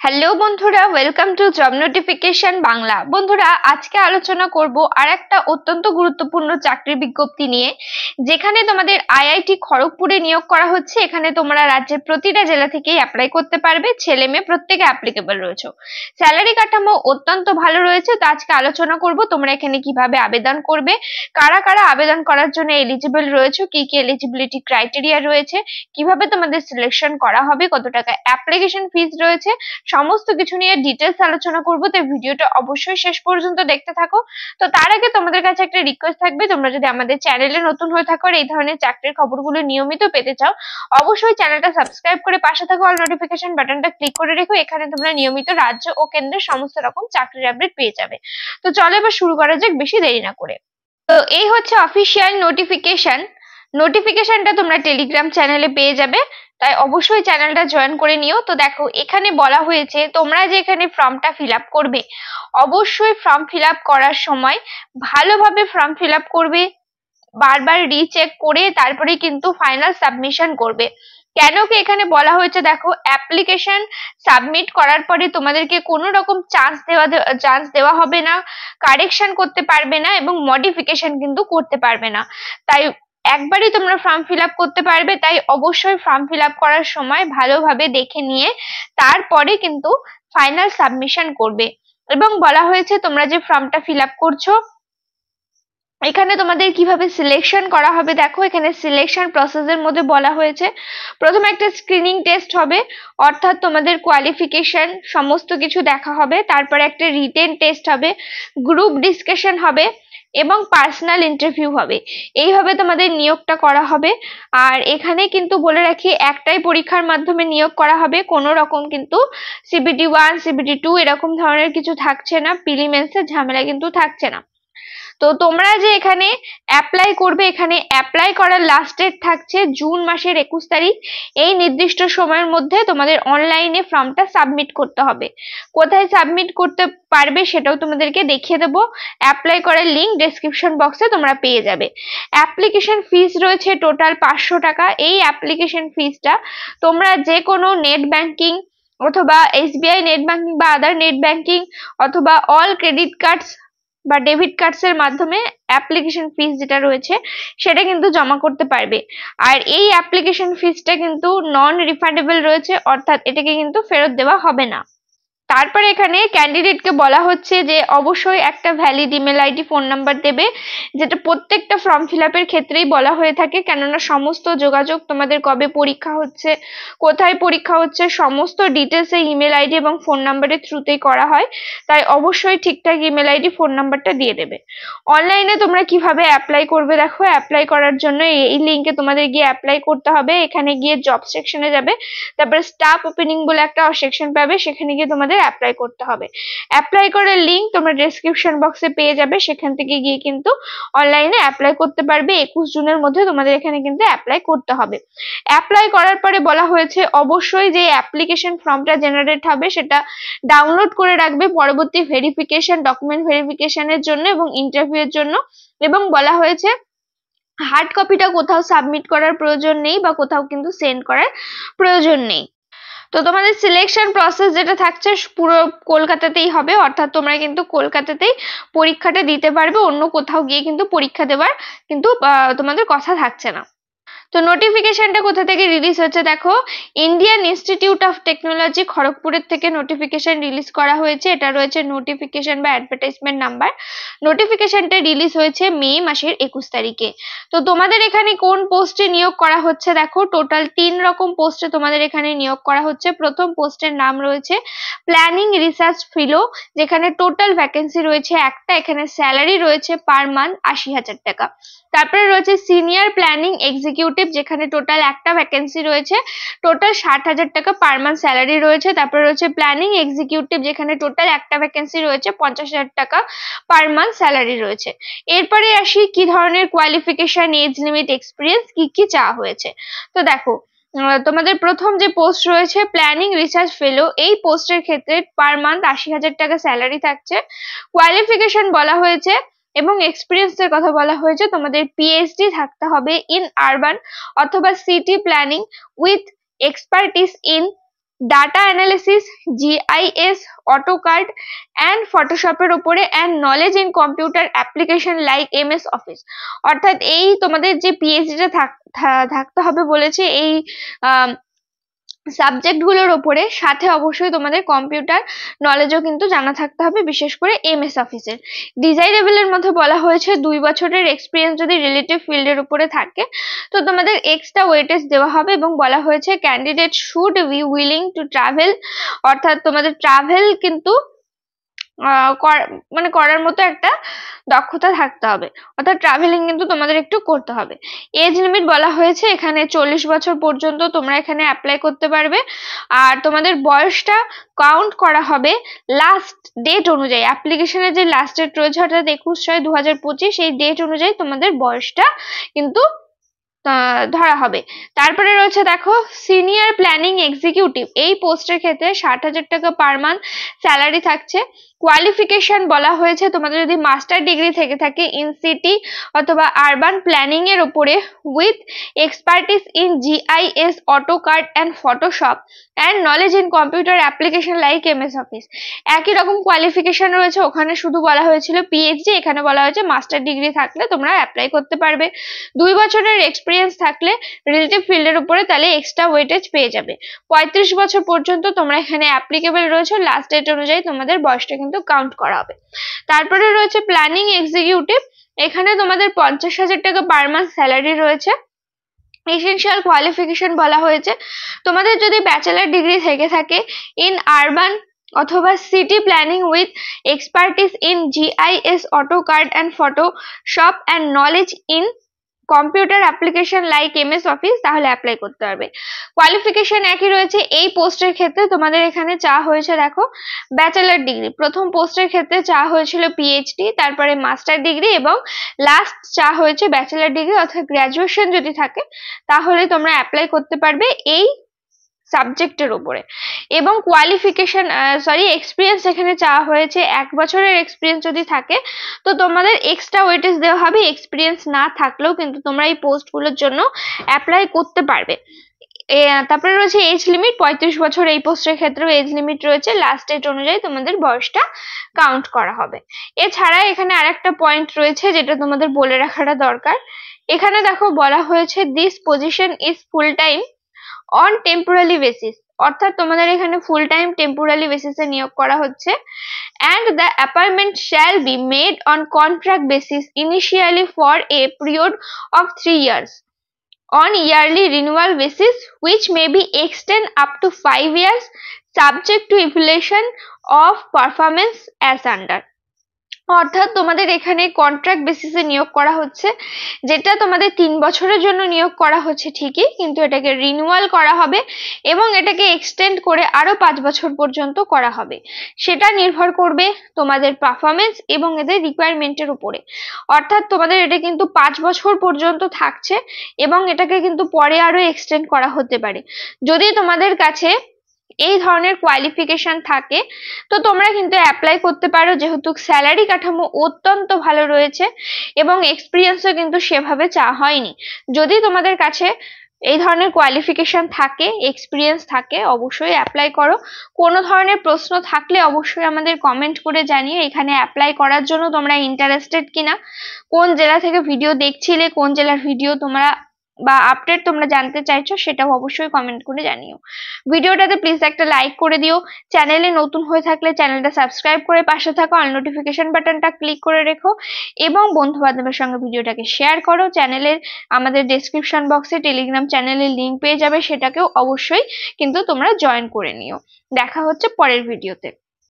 Hello বন্ধুরা, welcome to job notification Bangla. বন্ধুরা, আজকে আলোচনা করব আর একটা অত্যন্ত গুরুত্বপূর্ণ চাকরির বিজ্ঞপ্তি নিয়ে, যেখানে তোমাদের আইআইটি খড়গপুরে নিয়োগ করা হচ্ছে। এখানে তোমরা রাজ্যের প্রতিটা জেলা থেকেই অ্যাপ্লাই করতে পারবে, ছেলে মেয়ে প্রত্যেকে অ্যাপ্লিকেবল রয়েছে। স্যালারি কাঠামো অত্যন্ত ভালো রয়েছে। তো আজকে আলোচনা করব তোমরা এখানে কিভাবে আবেদন করবে, কারা কারা আবেদন করার জন্য এলিজিবল রয়েছে, কি কি এলিজিবিলিটি ক্রাইটেরিয়া রয়েছে, কিভাবে তোমাদের সিলেকশন করা হবে, কত টাকা অ্যাপ্লিকেশন ফিস রয়েছে, সমস্ত কিছু নিয়ে ডিটেলস আলোচনা করব। তো ভিডিওটা অবশ্যই শেষ পর্যন্ত দেখতে থাকো। তো তার আগে তোমাদের কাছে একটা রিকোয়েস্ট থাকবে, তোমরা যদি আমাদের চ্যানেলে নতুন হয়ে থাকো আর এই ধরনের চাকরির খবরগুলো নিয়মিত পেতে চাও, অবশ্যই চ্যানেলটা সাবস্ক্রাইব করে পাশে থাকো অল নোটিফিকেশন বাটনটা ক্লিক করে রেখো। এখানে তোমরা নিয়মিত রাজ্য ও কেন্দ্রের সমস্ত রকম চাকরির আপডেট পেয়ে যাবে। তো চলো এবার শুরু করা যাক বেশি দেরি না করে। তো এই হচ্ছে অফিসিয়াল নোটিফিকেশনটা তোমরা টেলিগ্রাম চ্যানেলে পেয়ে যাবে, তাই অবশ্যই চ্যানেলটা জয়েন করে নিও। তো দেখো, এখানে বলা হয়েছে তোমরা যে এখানে ফর্মটা ফিল আপ করবে, অবশ্যই ফর্ম ফিল আপ করার সময় ভালোভাবে ফর্ম ফিল আপ করবে, বারবার রিচেক করে তারপরে কিন্তু ফাইনাল সাবমিশন করবে। কেন কি এখানে বলা হয়েছে, দেখো, অ্যাপ্লিকেশন সাবমিট করার পরে তোমাদেরকে কোনো রকম চান্স দেওয়া হবে না, কারেকশন করতে পারবে না এবং মডিফিকেশন কিন্তু করতে পারবে না। তাই একবারই তোমরা ফর্ম ফিল আপ করতে পারবে। তাই অবশ্যই ফর্ম ফিল আপ করার সময় ভালোভাবে দেখে নিয়ে তারপরে কিন্তু ফাইনাল সাবমিশন করবে। এবং বলা হয়েছে তোমরা যে ফর্মটা ফিল আপ করছো, এখানে তোমাদের কিভাবে সিলেকশন করা হবে। দেখো, এখানে সিলেকশন প্রসেসের মধ্যে বলা হয়েছে প্রথমে একটা স্ক্রিনিং টেস্ট হবে, অর্থাৎ তোমাদের কোয়ালিফিকেশন সমস্ত কিছু দেখা হবে। তারপরে একটা রিটেন টেস্ট হবে, গ্রুপ ডিসকাশন হবে এবং পার্সোনাল ইন্টারভিউ হবে। এইভাবে তোমাদের নিয়োগটা করা হবে। আর এখানে কিন্তু বলে রাখি, একটাই পরীক্ষার মাধ্যমে নিয়োগ করা হবে, কোনো রকম কিন্তু CBT 1 CBT 2 এরকম ধরনের কিছু থাকছে না, প্রিলিমিনারির ঝামেলা কিন্তু থাকছে না। তো তোমরা যে এখানে অ্যাপ্লাই করবে, এখানে অ্যাপ্লাই করার লাস্ট ডেট থাকছে জুন মাসের 21 তারিখ। এই নির্দিষ্ট সময়ের মধ্যে তোমাদের অনলাইনে ফর্মটা সাবমিট করতে হবে। কোথায় সাবমিট করতে পারবে সেটাও তোমাদেরকে দেখিয়ে দেবো। অ্যাপ্লাই করার লিঙ্ক ডেসক্রিপশন বক্সে তোমরা পেয়ে যাবে। অ্যাপ্লিকেশন ফিস রয়েছে টোটাল 500 টাকা। এই অ্যাপ্লিকেশন ফিসটা তোমরা যে কোনো নেট ব্যাংকিং অথবা SBI নেট ব্যাংকিং বা আদার নেট ব্যাংকিং অথবা অল ক্রেডিট কার্ডস বা ডেবিট কার্ডস এর মাধ্যমে অ্যাপ্লিকেশন ফিস যেটা রয়েছে সেটা কিন্তু জমা করতে পারবে। আর এই অ্যাপ্লিকেশন ফিসটা কিন্তু নন রিফান্ডেবল রয়েছে, অর্থাৎ এটাকে কিন্তু ফেরত দেওয়া হবে না। তারপরে এখানে ক্যান্ডিডেটকে বলা হচ্ছে যে অবশ্যই একটা valid email ID phone number দেবে, যেটা প্রত্যেকটা ফর্ম ফিল আপের ক্ষেত্রেই বলা হয়ে থাকে। কেননা সমস্ত যোগাযোগ তোমাদের কবে পরীক্ষা হচ্ছে, কোথায় পরীক্ষা হচ্ছে, সমস্ত ডিটেলস এই ইমেল আইডি এবং ফোন নাম্বারের থ্রুতেই করা হয়। তাই অবশ্যই ঠিকঠাক ইমেল আইডি ফোন নাম্বারটা দিয়ে দেবে। অনলাইনে তোমরা কিভাবে অ্যাপ্লাই করবে, দেখো, অ্যাপ্লাই করার জন্য এই লিঙ্কে তোমাদের গিয়ে অ্যাপ্লাই করতে হবে। এখানে গিয়ে জব সেকশনে যাবে, তারপরে স্টাফ ওপেনিং বলে একটা সেকশন পাবে, সেখানে গিয়ে তোমাদের অ্যাপ্লাই করতে হবে। অ্যাপ্লাই করার লিঙ্ক তোমরা ডেসক্রিপশন বক্সে পেয়ে যাবে, সেখান থেকে গিয়ে কিন্তু অনলাইনে অ্যাপ্লাই করতে পারবে। 21 জুনের মধ্যে তোমাদের এখানে কিন্তু অ্যাপ্লাই করতে হবে। অ্যাপ্লাই করার পরে বলা হয়েছে অবশ্যই যে অ্যাপ্লিকেশন ফর্মটা জেনারেট হবে সেটা ডাউনলোড করে রাখবে পরবর্তী ভেরিফিকেশন, ডকুমেন্ট ভেরিফিকেশনের জন্য এবং ইন্টারভিউ এর জন্য। এবং বলা হয়েছে হার্ড কপিটা কোথাও সাবমিট করার প্রয়োজন নেই বা কোথাও কিন্তু সেন্ড করার প্রয়োজন নেই। তো তোমাদের সিলেকশন প্রসেস যেটা থাকছে পুরো কলকাতাতেই হবে, অর্থাৎ তোমরা কিন্তু কলকাতাতেই পরীক্ষাটা দিতে পারবে, অন্য কোথাও গিয়ে কিন্তু পরীক্ষা দেওয়ার কিন্তু তোমাদের কথা থাকছে না। তো নোটিফিকেশনটা কোথা থেকে রিলিজ হচ্ছে, দেখো, ইন্ডিয়ান ইনস্টিটিউট অফ টেকনোলজি খড়গপুরের থেকে নোটিফিকেশন রিলিজ করা হয়েছে। এটা রয়েছে নোটিফিকেশন বা অ্যাডভার্টাইজমেন্ট নাম্বার। নোটিফিকেশনটা রিলিজ হয়েছে মে মাসের 21 তারিখে। তো তোমাদের এখানে কোন পোস্টে নিয়োগ করা হচ্ছে, দেখো, টোটাল 3 রকম পোস্টে তোমাদের এখানে নিয়োগ করা হচ্ছে। প্রথম পোস্টের নাম রয়েছে প্ল্যানিং রিসার্চ ফেলো, যেখানে টোটাল ভ্যাকেন্সি রয়েছে একটা। এখানে স্যালারি রয়েছে পার মান্থ 80,000 টাকা। তারপরে রয়েছে সিনিয়র প্ল্যানিং এক্সিকিউটিভ, যেখানে টোটাল একটা ভ্যাকেন্সি রয়েছে, টোটাল 60,000 টাকা পার মান্থ স্যালারি রয়েছে। তারপরে রয়েছে প্ল্যানিং এক্সিকিউটিভ, যেখানে টোটাল একটা ভ্যাকেন্সি রয়েছে, 50,000 টাকা পার মান্থ স্যালারি রয়েছে। এরপরে আসি কি ধরনের কোয়ালিফিকেশন, এজ লিমিট, এক্সপিরিয়েন্স কি কি চাওয়া হয়েছে। তো দেখো, তোমাদের প্রথম যে পোস্ট রয়েছে প্ল্যানিং রিসার্চ ফেলো, এই পোস্টের ক্ষেত্রে পার মান্থ 80,000 টাকা স্যালারি থাকছে। কোয়ালিফিকেশন বলা হয়েছে এবং এক্সপিরিয়েন্সের কথা বলা হয়েছে তোমাদের PhD থাকতে হবে ইন আরবান অথবা city planning with expertise in data analysis, GIS, AutoCAD and ফটোশপের উপরে, and knowledge in computer application like MS Office. অর্থাৎ এই তোমাদের যে PhD থাকতে হবে বলেছে এই সাবজেক্ট গুলোর উপরে, সাথে অবশ্যই তোমাদের কম্পিউটার নলেজও কিন্তু জানা থাকতে হবে, বিশেষ করে MS অফিসের। ডিজাইরেবল এর মধ্যে বলা হয়েছে 2 বছরের এক্সপিরিয়েন্স যদি রিলেটিভ ফিল্ডের উপরে থাকে তো তোমাদের এক্সট্রা ওয়েটেজ দেওয়া হবে, এবং বলা হয়েছে candidate should be willing to travel, অর্থাৎ তোমাদের ট্রাভেল কিন্তু করার মতো একটা দক্ষতা থাকতে হবে, অর্থাৎ ট্রাভেলিং কিন্তু তোমাদের একটু করতে হবে। এজ লিমিট বলা হয়েছে এখানে 40 বছর পর্যন্ত তোমরা এখানে অ্যাপ্লাই করতে পারবে, আর তোমাদের বয়সটা কাউন্ট করা হবে লাস্ট ডেট অনুযায়ী। অ্যাপ্লিকেশনের যে লাস্ট ডেট রয়েছে অর্থাৎ 21/6/2025, এই ডেট অনুযায়ী তোমাদের বয়সটা কিন্তু ধরা হবে। তারপরে রয়েছে দেখো সিনিয়র প্ল্যানিং এক্সিকিউটিভ, এই পোস্টের ক্ষেত্রে 60,000 টাকা পার মান্থ স্যালারি থাকছে। কোয়ালিফিকেশন বলা হয়েছে তোমাদের যদি মাস্টার ডিগ্রি থেকে থাকে ইন সিটি অথবা আরবান প্ল্যানিং এর উপরে with expertise in GIS, AutoCAD and Photoshop and knowledge in computer application like MS Office, একই রকম কোয়ালিফিকেশন রয়েছে। ওখানে শুধু বলা হয়েছিল PhD, এখানে বলা হয়েছে মাস্টার ডিগ্রি থাকলে তোমরা অ্যাপ্লাই করতে পারবে। 2 বছরের এক্সপিরিয়েন্স থাকলে রিলেটিভ ফিল্ডের উপরে তাহলে এক্সট্রা ওয়েটেজ পেয়ে যাবে। 35 বছর পর্যন্ত তোমরা এখানে অ্যাপ্লিকেবল রয়েছে, লাস্ট ডেট অনুযায়ী তোমাদের বয়সটা কিন্তু কাউন্ট করা হবে। তারপরে রয়েছে প্ল্যানিং এক্সিকিউটিভ, এখানে তোমাদের 50,000 টাকা পার মান্থ স্যালারি রয়েছে। এসেনশিয়াল কোয়ালিফিকেশন বলা হয়েছে তোমাদের যদি ব্যাচেলার ডিগ্রি থেকে থাকে ইন আরবান অথবা city planning with expertise in GIS, AutoCAD and Photoshop and knowledge in computer application like MS Office, তাহলে অ্যাপ্লাই করতে পারবে। কোয়ালিফিকেশন একই রয়েছে। এই পোস্টের ক্ষেত্রে তোমাদের এখানে চাওয়া হয়েছে দেখো ব্যাচেলার ডিগ্রি, প্রথম পোস্টের ক্ষেত্রে চাওয়া হয়েছিল PhD, তারপরে মাস্টার ডিগ্রি, এবং লাস্ট চাওয়া হয়েছে ব্যাচেলার ডিগ্রি অর্থাৎ গ্র্যাজুয়েশন যদি থাকে তাহলে তোমরা অ্যাপ্লাই করতে পারবে এই সাবজেক্টের উপরে। এবং কোয়ালিফিকেশন এক্সপিরিয়েন্স এখানে চাওয়া হয়েছে 1 বছরের এক্সপিরিয়েন্স যদি থাকে তো তোমাদের এক্সট্রা ওয়েটেজ দেওয়া হবে, এক্সপিরিয়েন্স না থাকলেও কিন্তু তোমরা এই পোস্টগুলোর জন্য অ্যাপ্লাই করতে পারবে। তারপরে রয়েছে এজ লিমিট, 35 বছর এই পোস্টের ক্ষেত্রেও এজ লিমিট রয়েছে, লাস্ট ডেট অনুযায়ী তোমাদের বয়সটা কাউন্ট করা হবে। এছাড়া এখানে আরেকটা পয়েন্ট রয়েছে যেটা তোমাদের বলে রাখাটা দরকার। এখানে দেখো বলা হয়েছে this position is full time on temporary basis, অর্থাৎ তোমাদের এখানে ফুল টাইম টেম্পোরারি বেসিসে নিয়োগ করা হচ্ছে। and the appointment shall be made on contract basis initially for a period of 3 years on yearly renewal basis which may be extended up to 5 years subject to evaluation of performance as under। অর্থাৎ তোমাদের এখানে contract বেসিসে নিয়োগ করা হচ্ছে, যেটা তোমাদের 3 বছরের জন্য নিয়োগ করা হচ্ছে ঠিকই, কিন্তু এটাকে রিনিউয়াল করা হবে এবং এটাকে এক্সটেন্ড করে আরো 5 বছর পর্যন্ত করা হবে। সেটা নির্ভর করবে তোমাদের পারফরমেন্স এবং এদের রিকোয়ারমেন্টের উপরে। অর্থাৎ তোমাদের এটা কিন্তু 5 বছর পর্যন্ত থাকছে এবং এটাকে কিন্তু পরে আরো এক্সটেন্ড করা হতে পারে। যদি তোমাদের কাছে এই ধরনের কোয়ালিফিকেশন থাকে তো তোমরা কিন্তু অ্যাপ্লাই করতে পারো, যেহেতু স্যালারি কাঠামো অত্যন্ত ভালো রয়েছে এবং এক্সপিরিয়েন্সও কিন্তু সেভাবে চাওয়া হয়নি। যদি তোমাদের কাছে এই ধরনের কোয়ালিফিকেশন থাকে, এক্সপিরিয়েন্স থাকে, অবশ্যই অ্যাপ্লাই করো। কোনো ধরনের প্রশ্ন থাকলে অবশ্যই আমাদের কমেন্ট করে জানিয়ে এখানে অ্যাপ্লাই করার জন্য তোমরা ইন্টারেস্টেড কিনা, কোন জেলা থেকে ভিডিও দেখছিলে, কোন জেলার ভিডিও তোমরা বা আপডেট তোমরা জানতে চাইছো সেটাও অবশ্যই কমেন্ট করে জানিও। ভিডিওটাতে প্লিজ একটা লাইক করে দিও, চ্যানেলে নতুন হয়ে থাকলে চ্যানেলটা সাবস্ক্রাইব করে পাশে থাকা অল নোটিফিকেশন বাটনটা ক্লিক করে রেখো এবং বন্ধু বান্ধবের সঙ্গে ভিডিওটাকে শেয়ার করো। চ্যানেলের আমাদের ডেসক্রিপশন বক্সে টেলিগ্রাম চ্যানেলের লিংক পেয়ে যাবে, সেটাকেও অবশ্যই কিন্তু তোমরা জয়েন করে নিও। দেখা হচ্ছে পরের ভিডিওতে।